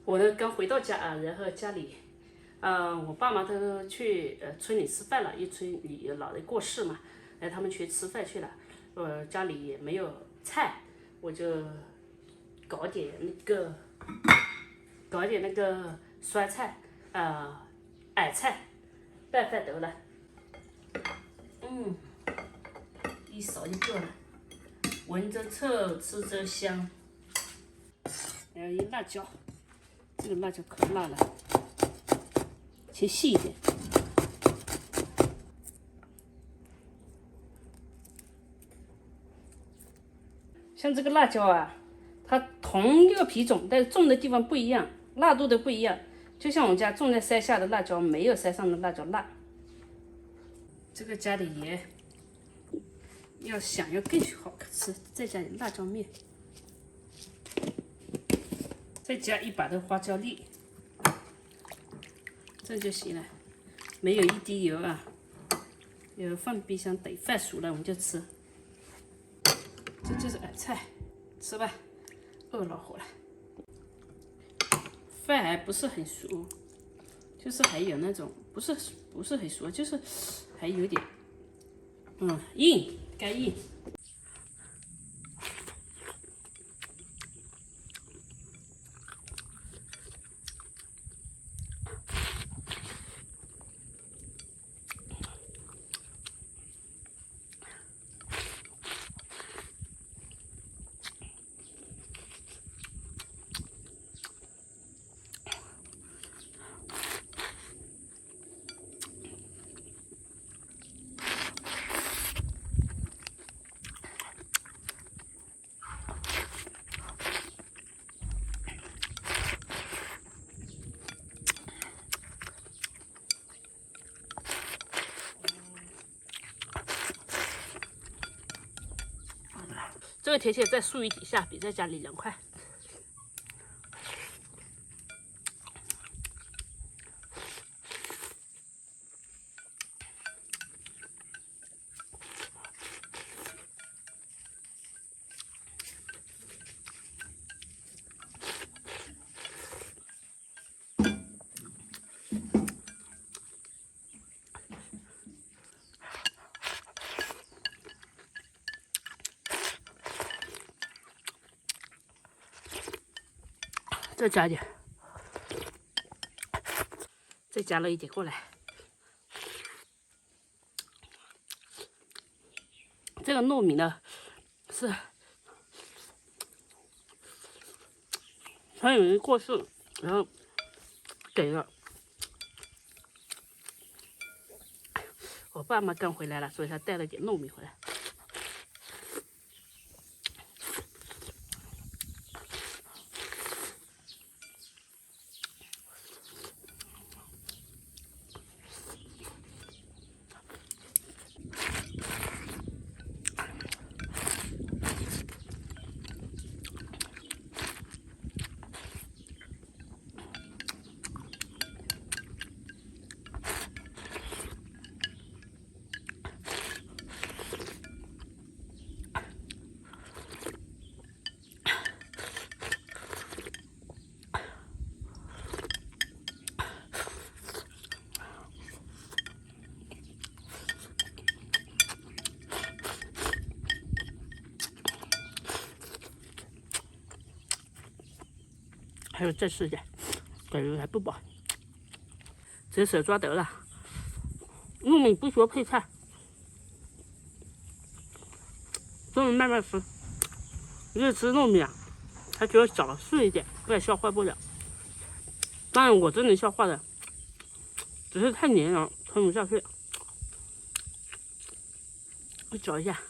我呢剛回到家啊，然後家裡，我爸媽都去村裡吃飯了，因为村裡老人過世嘛，他們去吃飯去了，家裡也沒有菜，我就搞點那個酸菜，矮菜拌飯得了，一勺就夠了，聞着臭，吃着香，還有一辣椒。這個辣椒可辣了，切細一點。像這個辣椒啊，它同一個品種，但是種的地方不一樣，辣度的不一樣。就像我們家種在山下的辣椒，沒有山上的辣椒辣。這個加點鹽，想要更好吃，再加點辣椒面。再加一把的花椒粒，這就行了，沒有一滴油啊。有放冰箱，等飯熟了我們就吃。這就是矮菜，吃吧，餓老火了。飯還不是很熟，就是還有那種不是很熟，就是還有點硬，干硬。这個鐵鐵在樹蔭底下，比在家裡涼快。再加點，再加了一點過來。這個糯米呢，是他有人過世，然後給了。我爸媽剛回來了，所以他帶了點糯米回來。还有再吃一点，感覺還不飽。這手抓得了，糯米不學配菜，糯米慢慢吃。越吃糯米啊，還覺得少碎一點，不然消化不了。當然我真能消化的，只是太黏了，吞不下去。我嚼一下。